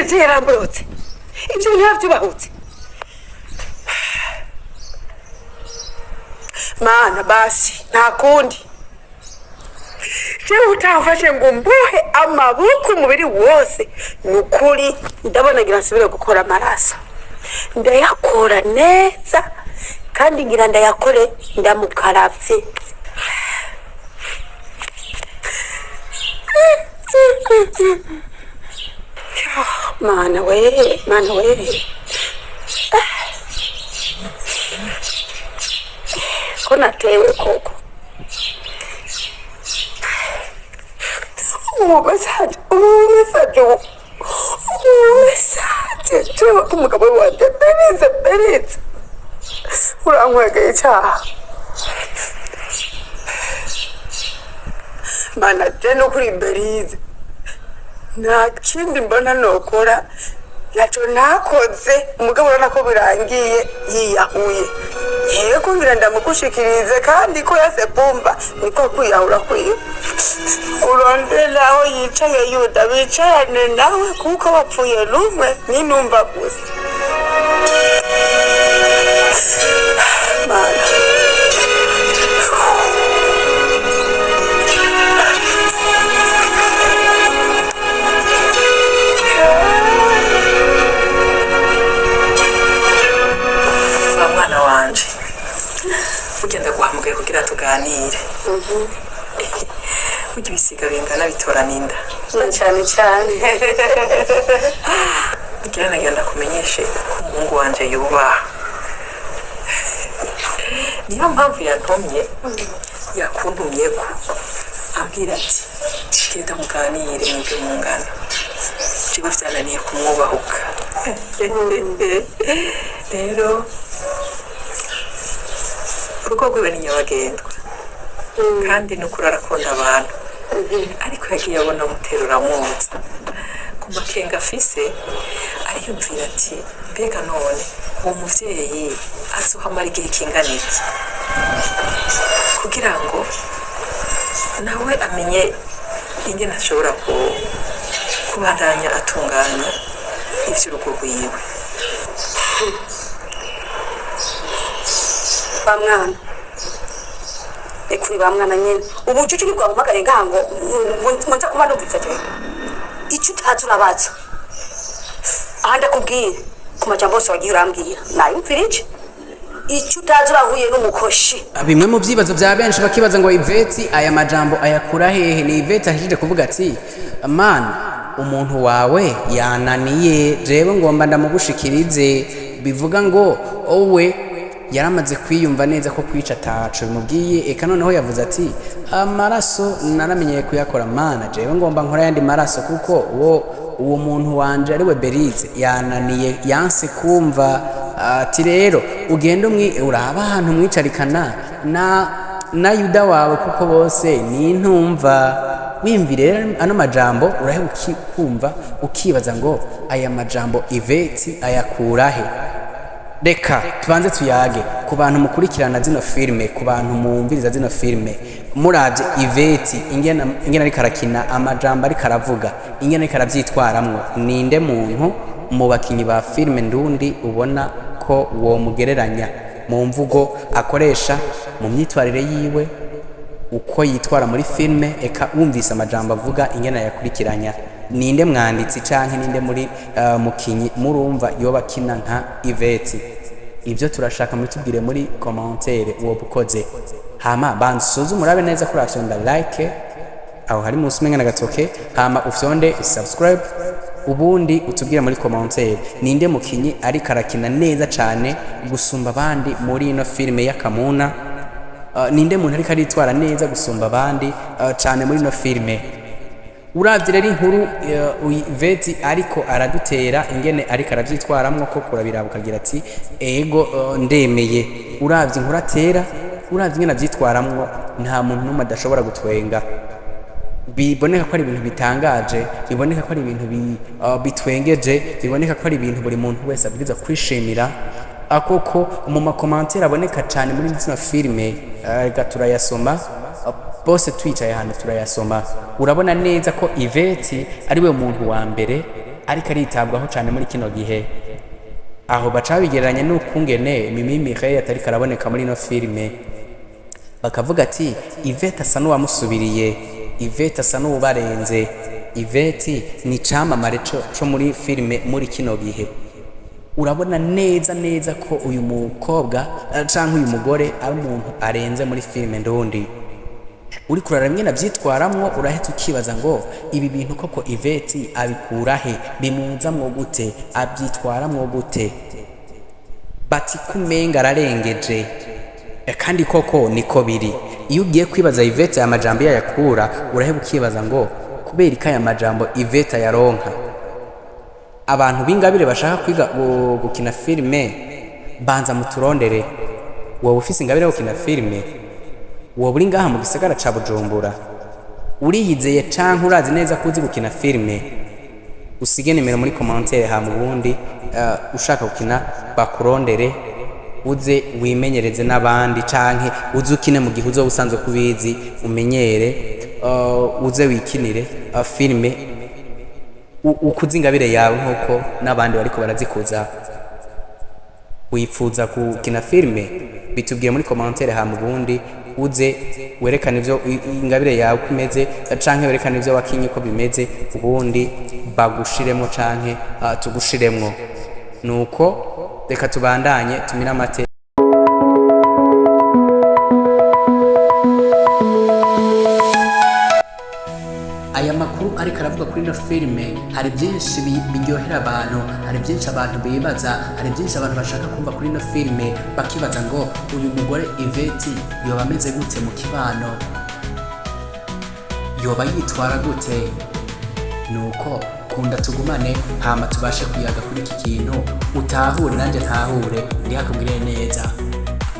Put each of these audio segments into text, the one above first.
Yvette yaramburutse. Ibyo ntabyubahutse. Mana basi nta kundi. Jewe utafashe ngo mbuhe amaboko umubiri wose nukuri ndabona ngira nsubire gukora amaraso. Ndayakora neza kandi ngira ndayakore ndamukaravye. Mana we. Ko natewe koko. Umusaje. Tuba kumugabo wanje Berize. Urankwegeye icyaha. Mana teno kuri Berize. Nta kindi mbona nokora naco nakoze umugabo urana ko birangiye yiyahuye. Yego ngira ndamugushikirize kandi ko yase bomba niko kwiyahura kwiye. Urondera aho yicaye Yuda bicarane nawe kuko bapfuye rumwe n'inumva gusa. Mana mwana wanje ugenda guhamugaye kugira tuganire. Ujye bisiga bingana bitorana inda cyane kugira nagenda kumenyeshe umuhungu wanje yubaha. Niyo mpamvu yantumye yakuntumye ko ambwira ati genda muganire mwebwe mungana. Kigo byananiye kumwubahuka. Rero urugo rwiwe ni nyabagendwa kandi nukuri arakunda abantu, ariko yagiye abona muterura mwumva ku makenga afise. Ariyumvira ati mbega none uwo muvyeyi azohamara igihe kingana iki kugira ngo nawe amenye ingene ashobora kubandanya atunganya ivy'urugo rwiwe. Bamwana ekuri bamwana nyene ubu cyo cyo kwamagare ngango munza kuba numvitse cyane icyo utatsurabaza anda kubwira ku majambo yose wagiye urambwira nayumvirije icyo utazurahuye n'umukoshi. Bimwe mu byibazo bya benshi bakibaza ngo Yvette aya majambo ayakura hehe? Ni Yvette ahije kuvuga ati man umuntu wawe yananiye jewe ngomba ndamugushikirize, bivuga ngo owe yaramaze kwiyumva neza ko kwica taco bimubwiye. Eka noneho yavuze ati amaraso naramenyeye kuyakora mana jewe ngomba nkora yandi maraso kuko uwo muntu wanje ariwe Berize yananiye yanse kumva. Ati rero ugenda uraba ahantu mwicarikana na Yuda wawe kuko bose ni ntumva. Wimvire ano majambo urahe ukikumva ukibaza ngo aya majambo Yvette ayakurahe. Reka tubanze tuyage ku bantu mukurikirana zino filme, ku bantu mumviriza zino filme, muravye Yvette ingena ari karakina amajambo ari karavuga, ingena ari karavyitwaramwo, ninde muntu mu bakinyi ba filme ndundi ubona ko wo mugereranya mu mvugo akoresha, mu myitwarire yiwe, uko yitwara muri filme? Eka wumvise amajambo avuga ingena yakurikiranya, ninde mwanditsi canke ninde muri mukinyi murumva yoba kina nka Yvette? Ibyo turashaka mutubwire muri commentaire uwo bukoze. Hama bansuzu murabe neza kuri afyonda like aho hari munsi mengana gatoke, hama ufyonde subscribe, ubundi utubwire muri commentaire ninde mukinyi ari karakina neza cyane gusumba abandi muri ino filme ya Kamuna. Ninde muntu ari karitwara neza gusumba abandi cyane muri ino filme. Uravye rero inkuru Yvette ariko aradutera ingene ariko aravyitwaramwo ko kurabira bukagira ati ego ndemeye. Uravye inkuru atera, uravye ingene avyitwaramwo, nta muntu numwe adashobora gutwenga. Biboneka ko ari ibintu bitangaje, biboneka ko ari ibintu bitwengeje, biboneka ko ari ibintu buri muntu wese abwiza kwishimira. Akoko mu makomantere aboneka cyane muri zino filme turayasoma bose twicaye hano turayasoma. Urabona neza ko Yvette ari we muntu wa mbere ariko aritabwaho cyane muri kino gihe, aho baca bigereranya n'ukungene Mimi Mireille atari karaboneka muri no filime, bakavuga ati Yvette asa n'uwamusubiriye, Yvette asa n'ubarenze, Yvette ni camamare co muri filime muri kino gihe. Urabona neza neza ko uyu mukobwa canke uyu mugore ari umuntu arenze muri filime ndundi. Uri kurara rimwe navyitwaramwo urahetse ukibaza ngo ibi bintu koko Yvette abikura he, bimuzamwo gute, abyitwaramwo gute, bati kumenga ararengeje, kandi koko niko biri. Iyo ugiye kwibaza Yvette aya majambo yakura, uraheba ukibaza ngo kubera iki aya majambo Yvette yaronka. Abantu b'ingabire bashaka kwiga gukina filime banza muturondere. Wowe ufise ingabire yo gukina filime, wowe uri ngaha mu gisagara ca Bujumbura, uriyizeye canke urazi neza ko uzi gukina filime, usige nimero muri commentaire ha mu bundi ushaka gukina bakurondere, uze wimenyereze n'abandi canke uze ukine mu gihe uzo usanzwe kubizi umenyere, uze wikinire filime ukuze ingabire yawe nkuko n'abandi bariko barazikuza. Wifuza gukina filime, bitubwiye muri commentaire ha mu bundi, uze werekana ivyo ingabire yawe kumeze canke werekana ivyo wakinye ko bimeze, ubundi bagushiremo canke tugushiremwo. Nuko reka tubandanye tumira amate. Aya makuru ariko aravuga kuri no filime, hari byinshi biryohera abantu, hari byinshi abantu bibaza, hari byinshi abantu bashaka kumva kuri no filime, bakibaza ngo uyu mugore Yvette yoba ameze gute mu kibano, yoba yitwara gute. Nuko kunda tugumane hama tubashe kuyaga kuri iki kintu, utahure nanje ntahure, ndi hakubwire neza.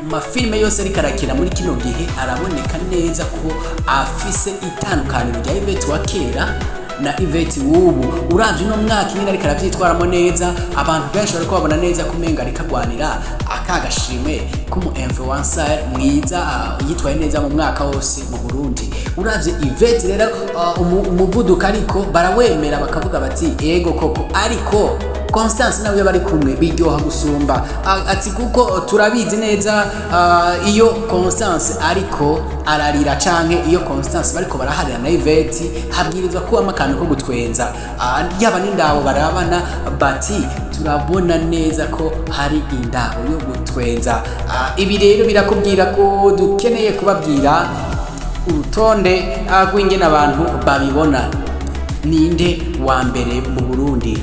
Mafilime yose ariko arakina muri kino gihe araboneka neza ko afise itandukaniro rya Yvette wa kera na Yvette w'ubu. Uravye no mwaka nyine ariko aravyitwaramo neza, abantu benshi bariko babona neza kumenga ariko agwanira akagashimwe kumu influencer mwiza yitwaye neza mu mwaka wose mu Burundi. Uravye Yvette rero umuvuduko ariko barawemera bakavuga bati ego koko, ariko Constance nawe bari kumwe biryoha gusumba. Ati kuko turabizi neza iyo Constance ariko ararira canke iyo Constance bariko baraharira na Yvette, habwirizwa kuba amakano ko gutwenza. Yaba n'indabo barabana bati turabona neza ko hari indabo yo gutwenza. Ibi rero birakubwira ko dukeneye kubabwira urutonde rw'ingene abantu babibona. Ninde wa mbere mu Burundi,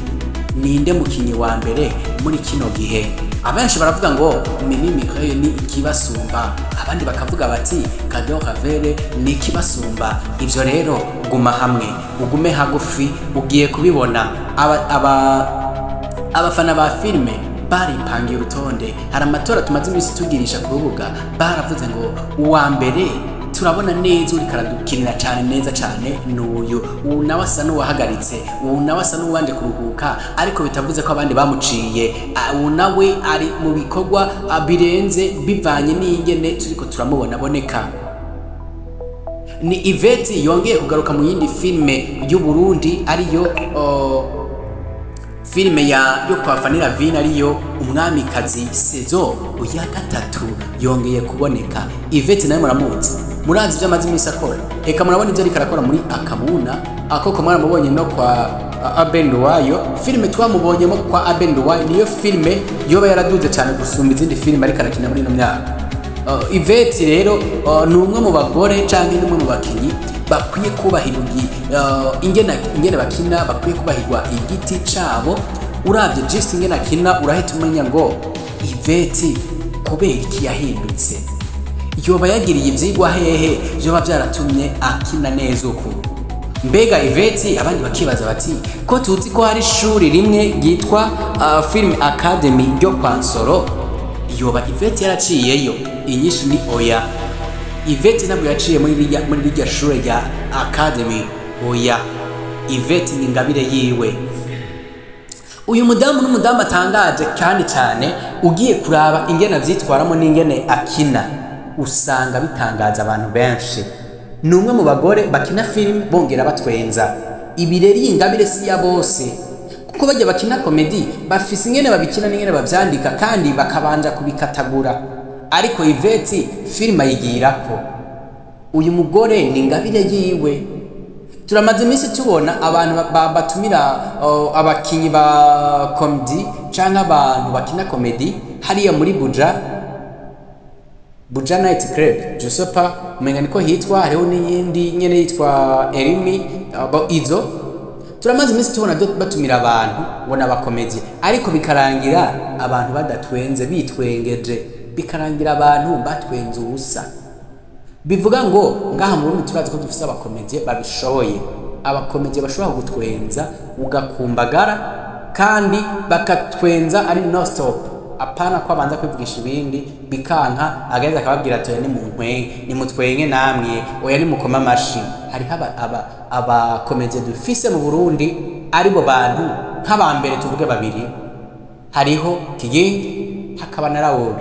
ninde mukinyi wa mbere muri kino gihe? Abenshi baravuga ngo Mimi Mireille ni ikibasumba, abandi bakavuga bati Kado Ravere ni ikibasumba. Ivyo rero guma hamwe, ugume hagufi, ugiye kubibona. Abafana ba filime baripangiye urutonde, hari amatora tumaze iminsi tugirisha ku rubuga, baravuze ngo uwa mbere turabona neza uri karadukinira cyane neza cyane n'uyu, ubu nawe asa n'uwahagaritse, ubu nawe asa n'uwanje kuruhuka, ariko bitavuze ko abandi bamuciye. Ubu nawe ari mu bikorwa birenze bivanye n'ingene turiko turamubona aboneka. Ni Yvette yongeye kugaruka mu yindi filime y'u Burundi, ariyo filime yo kwa Fanira Vina, ariyo Umwamikazi saison ya gatatu yongeye kuboneka. Yvette nawe muramuzi, murazi ibyo amaze iminsi akora, eka murabona ibyo ariko arakora muri Akamuna. Akoko mwaramubonye no kwa Abenduwayo, filime twamubonyemo kwa Abenduwayo niyo filime yoba yaraduze cyane gusumba izindi filime ariko arakina muri ino myaka. Yvette rero ni umwe mu bagore cyangwa ni umwe mu bakinyi bakwiye kubahirwa ingene bakina, bakwiye kubahirwa igiti cabo. Uravye just ingene akina urahita umenya ngo Yvette kubera iki yahindutse, yoba yagiriye ivyigwa hehe yoba byaratumye akina neza uko. Mbega Yvette abandi bakibaza bati ko tuzi ko hari ishuri rimwe ryitwa Film Academy ryo kwa Nsoro, yoba Yvette yaraciyeyo? Inyishu ni oya. Yvette ntabwo yaciye muri rya shuri rya Academy, oya. Yvette ni ingabire yiwe. Uyu mudamu n'umudamu atangaje kandi cyane, ugiye kuraba ingene avyitwaramo n'ingene akina usanga bitangaza abantu benshi. Ni umwe mu bagore bakina film bongera batwenza. Ibi rero ingabire si ya bose, kuko bajya bakina komedi bafise ingene babikina n'ingene bavyandika kandi bakabanja kubikatagura. Ariko Yvette filime ayigirako uyu mugore ni ingabire yiwe. Turamaze iminsi tubona abantu batumira abakinyi ba komedi canke abantu bakina komedi hariya muri Buja Night Club, je sais pas umenga niko hitwa, hariho n'iyindi nyene yitwa Erimi. Izo turamaze iminsi tubona batumira abantu ngo n'abakomedi, ariko bikarangira abantu badatwenze bitwengeje, bikarangira abantu batwenze ubusa. Bivuga ngo ngaha mu Burundi turazi ko dufise abakomedi babishoboye, abakomedi bashobora gutwenza ugakumbagara kandi bakatwenza ari no stop, apana ko abanza kwivugisha ibindi bikanka, agaheza akababwira ati ni mutwenge namwe, oya ni mukoma amashi. Hariho abakomedi dufise mu Burundi aribo bantu nk'abambere tuvuge babiri, hariho Kigingi hakaba na Raoul,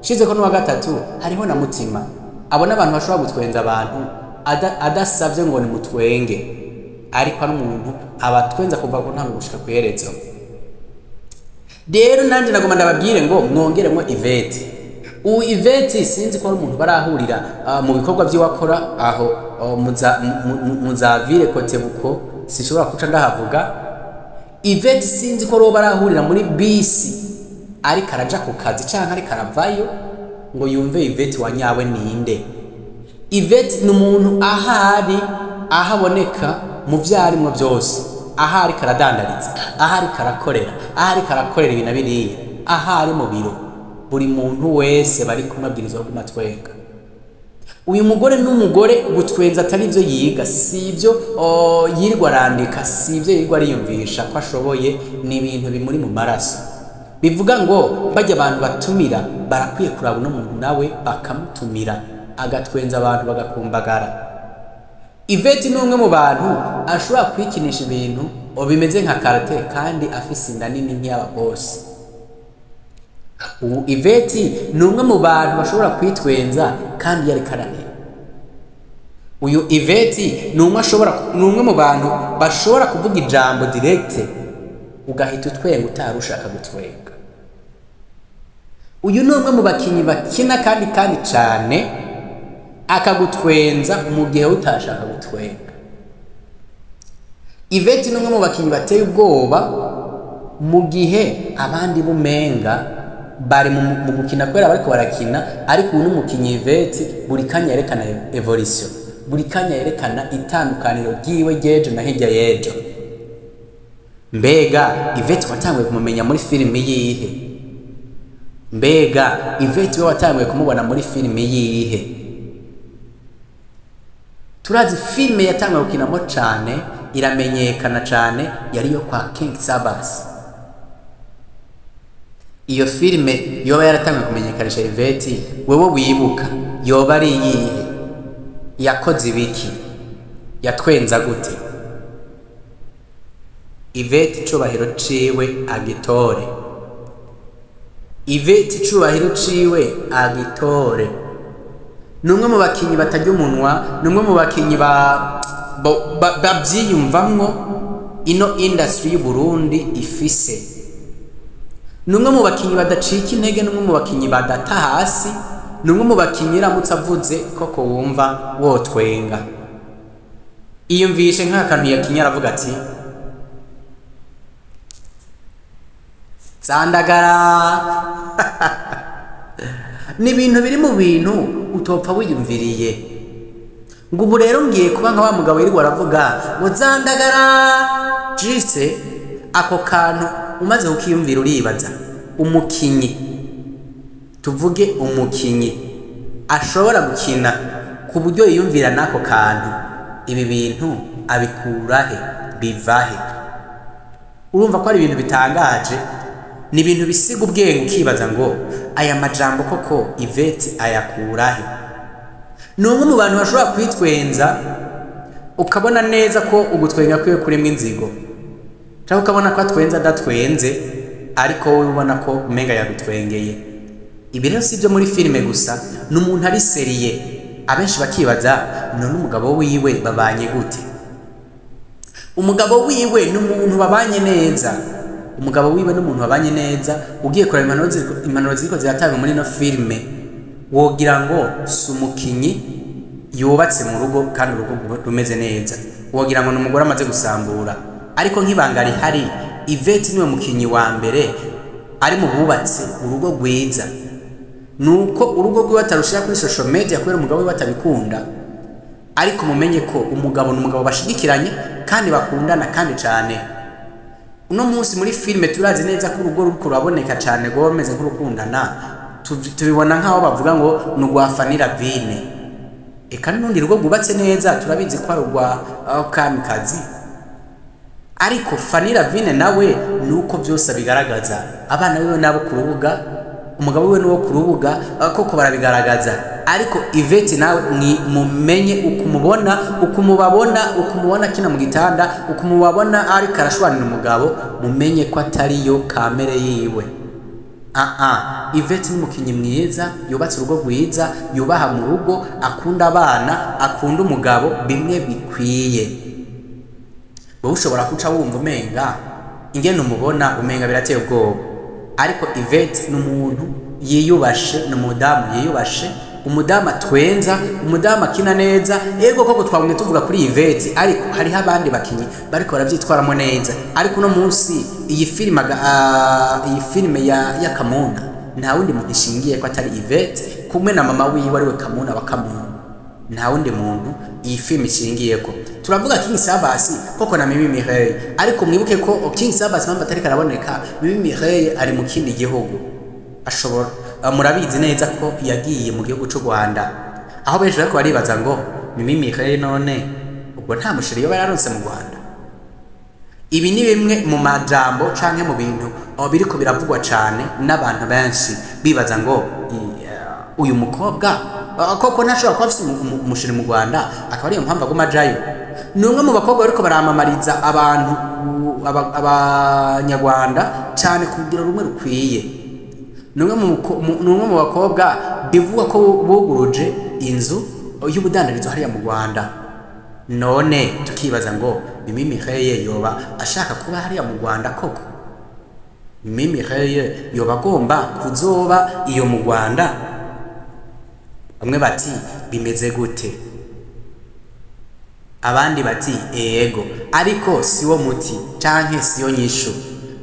shize ko n'uwa gatatu hariho na Mutima. Abo n'abantu bashobora gutwenza abantu adasavye ngo ni mutwenge, ariko ari umuntu abatwenza kuva ku ntango gushika kwerezo. Rero nanje nagoma ndababwire ngo mwongeremo Yvette. Yvette sinzi ko ari umuntu barahurira mu bikorwa by'iwakora aho muzavire kote buko, sishobora kuca ndahavuga. Yvette sinzi ko ro barahurira muri bisi ariko araja ku kazi canke ariko aravayo ngo yumve Yvette wanyawe ninde. Yvette ni umuntu ahari ahaboneka mu vyarimwo byose, ahari karadandariza, ahari karakorera, ahari karakorera ibintu biriya, ahari mu biro, buri muntu wese bari kumabwiriza ku matwenga. Uyu mugore n'umugore gutwenza atari byo yiga, sivyo yirwa arandika, sivyo yirwa ariyumvisha ko ashoboye, ni ibintu bimuri mu maraso. Bivuga ngo bajya abantu batumira barakwiye kuraba no muntu nawe bakamutumira agatwenza abantu bagakumbagara. Yvette ni umwe mu bantu ashobora kwikinisha ibintu bimeze nka karate kandi afise inda nini nk'iyaba boss. Yvette ni umwe mu bantu bashobora kwitwenza kandi yari karane. Uyu Yvette ni umwe mu bantu bashobora kuvuga ijambo direct ugahita utwenga utarushaka gutwenga. Uyu ni umwe mu bakinyi bakina kandi cyane akagutwenza mu gihe utashaka gutwenga. Yvette ni umwe mu bakinyi bateye ubwoba mu gihe abandi bumenga bari mu gukina kwera bariko barakina, ariko uyu n'umukinyi Yvette buri kanya yerekana evolution, buri kanya yerekana itandukaniro ryiwe ryejo na hirya yejo. Mbega Yvette watanguye kumumenya muri filime yihe? Mbega Yvette we watanguye kumubona muri filime yihe? Turazi filime yatanguye gukinamo cane iramenyekana cane yari yo kwa King Sabas. Iyo filime yoba yaratanguye kumenyekanisha Yvette, wewe wibuka yoba ari yihe? Yakoze ibiki? Yatwenza gute? Yvette cubahiro ciwe agitore. Yvette cubahiro ciwe agitore. Numwe mu bakinyi batarya umunwa, numwe mu bakinyi bavyiyumvamwo ino industry y'u Burundi ifise. Numwe mu bakinyi badacika intege, numwe mu bakinyi badata hasi, numwe mu bakinyi ramutse avuze koko wumva wotwenga. Iyumvishe nk'akantu yakinya aravuga ati Zandagara. Ni ibintu biri mu bintu utopfa wiyumviriye ngo ubu rero ngiye kuba nka wa mugabo yirirwa aravuga ngo Zandagara. Jise ako kantu umaze kukiyumvira uribaza, umukinyi tuvuge umukinyi ashobora gukina ku buryo yiyumvira nako kantu, ibi bintu abikurahe? Bivahe? Urumva ko ari ibintu bitangaje, ni ibintu bisiga ubwenge ukibaza ngo aya majambo koko Yvette ayakurahe? Ni umwe mu bantu bashobora kwitwenza ukabona neza ko ugutwenga kwiwe kurimo inzigo, cyangwa ukabona ko atwenza adatwenze ariko wowe ubona ko umenga yagutwengeye. Ibi rero si byo muri filime gusa, n'umuntu ari seriye abenshi bakibaza none umugabo wiwe babanye gute? umugabo wiwe n'umuntu babanye neza, umugabo wiwe n'umuntu babanye neza. Ugiye kureba impanuro ziriko ziratanga muri no filme, wogira ngo si umukinyi yubatse mu rugo kandi urugo rumeze neza, wogira ngo n'umugore amaze gusambura. Ariko nk'ibanga rihari, Yvette niwe mukinyi wa mbere ari mu bubatse urugo rwiza. Nuko urugo rwiwe atarushira kuri social media kubera umugabo we batabikunda, ariko mumenye ko umugabo n'umugabo bashigikiranye kandi bakundana kandi cyane. Uno munsi muri filme turazi neza ko urugo ruriko ruraboneka cyane ngo bameze nk'urukundana, tubibona nkaho bavuga ngo n'ugwafanira vine. Eka n'undi rugo rwubatse neza turabizi ko ari urwa kamikazi, ariko fanira vine nawe nuko byose bigaragaza. Abana biwe nabo ku rubuga, umugabo we n'uwo ku rubuga koko barabigaragaza. Ariko Yvette nawe mumenye ukumubona kina mu gitanda, ukumubona ari karashwanira umugabo, mumenye ko atari yo kamere yiwe. Yvette ni mukinyi mwiza, yubatse urugo rwiza, yubaha mu rugo, akunda abana, akunda umugabo, bimwe bikwiye. Wowe ushobora kuca wumva umenga ingene umubona umenga birateye ubwoba, ariko Yvette n'umuntu yiyubashe, n'umudamu yiyubashe, umudamu atwenza, umudamu akina neza. Ego koko twabumwe tuvuga kuri Yvette, ariko hariho abandi bakinyi bariko baravyitwaramo neza. Ariko no munsi iyi filime ya Kamuna nta wundi muntu ishingiye ko atari Yvette, kumwe na mama wiwe ariwe Kamuna wa Kamuna. Nta wundi muntu iyi filime ishingiyeko. Turavuga King Sabasi koko na Mimi Mireille, ariko mwibuke ko King Sabasi mpamvu atari karaboneka, Mimi Mireille ari mu kindi gihugu. Ashobora murabizi neza ko yagiye mu gihugu cy'u Rwanda, aho benshi bariko baribaza ngo Mimi Mireille none ubwo nta mushiri yo bararonse mu Rwanda. Ibi ni bimwe mu majambo canke mu bintu biriko biravugwa cane n'abantu benshi bibaza ngo uyu mukobwa koko ntashobora kuba afise umushiri mu Rwanda, akaba ariyo mpamvu aguma ajayo. Numwe mu bakobwa bariko baramamariza abantu abanyarwanda cyane kugira rumwe rukwiye. Numwe mu bakobwa bivugwa ko buguruje inzu y'ubudandarizo hariya mu Rwanda. None tukibaza ngo Mimi Mireille yoba ashaka kuba hariya mu Rwanda koko? Mimi Mireille yoba agomba kuzoba iyo mu Rwanda? Bamwe bati bimeze gute, abandi bati ego, ariko siwo muti canke siyo nyishu.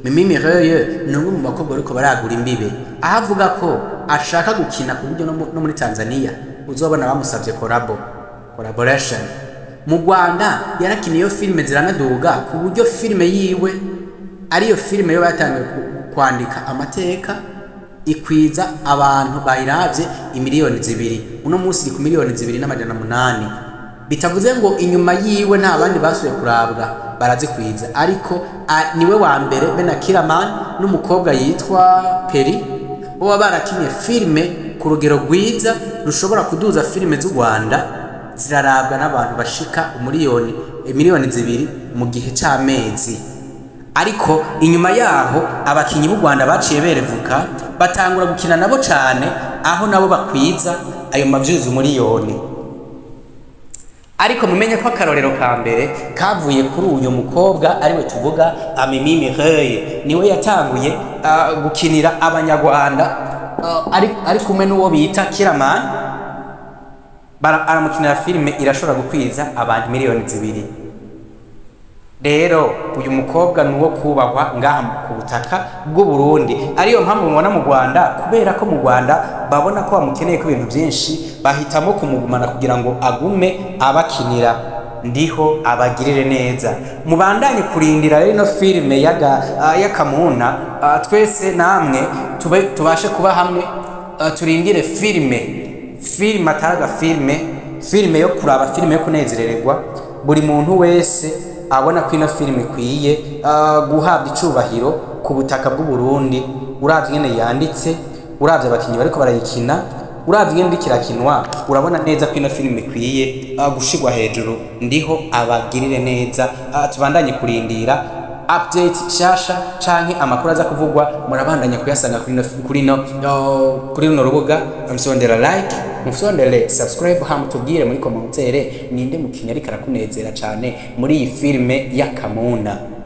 Mimi Mireille n'umwe mu bakobwa ariko baragura imbibe, ahavuga ko ashaka gukina ku buryo no muri Tanzania uzobona bamusavye collaboration. Mu Rwanda yarakiniye iyo filime ziranaduga ku buryo filime yiwe ariyo filime yo batangiye kwandika amateka, ikwiza abantu bayiravye imiliyoni 2. Uno munsi ku miliyoni 2.8. Bitavuze ngo inyuma yiwe nta bandi basuye kurabwa barazikwiza, ariko niwe wa mbere bena Kiraman n'umukobwa yitwa Peri bo barakinye filime ku rugero rwiza rushobora kuduza filime z'u Rwanda zirarabwa n'abantu bashika miliyoni 2 mu gihe c'amezi. Ariko inyuma yaho abakinyi b'u Rwanda baciye berevuka batangura gukina nabo cane, aho nabo bakwiza ayo mavyuzi miliyoni. Ariko mumenye ko akarorero ka mbere kavuye kuri uyu mukobwa ariwe tuvuga Mimi Mireille, niwe yatanguye gukinira abanyarwanda, ari kumwe n'uwo bita Kiraman, aramukinira filime irashobora gukwiza abantu miliyoni 2. Rero uyu mukobwa nuwo kubahwa ngaha ku butaka bw'u Burundi. Ariyo mpamvu mubona mu Rwanda, kubera ko mu Rwanda babona ko bamukeneye ku bintu byinshi, bahitamo kumugumana kugira ngo agume abakinira, ndiho abagirire neza. Mubandanye kurindira rero no filime ya Kamuna, twese namwe tubashe kuba hamwe, turindire filime ataraga filime yo kuraba, filime yo kunezererwa. Buri muntu wese abona ko ino filime ikwiye guhabwa icubahiro ku butaka bw'u Burundi. Uravye ingene yanditse, uravye abakinyi bariko barayikina, uravye ingene ndikirakinwa, urabona neza ko ino filime ikwiye gushigwa hejuru. Ndiho abagirire neza, tubandanye kurindira update shasha canke amakuru aza kuvugwa, murabandanya kuyasanga kuri no rubuga. Amsondera like mufyondere subscribe ham tubwire muri commentaire ninde mukinya ariko arakunezera cyane muri iyi filme y'Akamuna.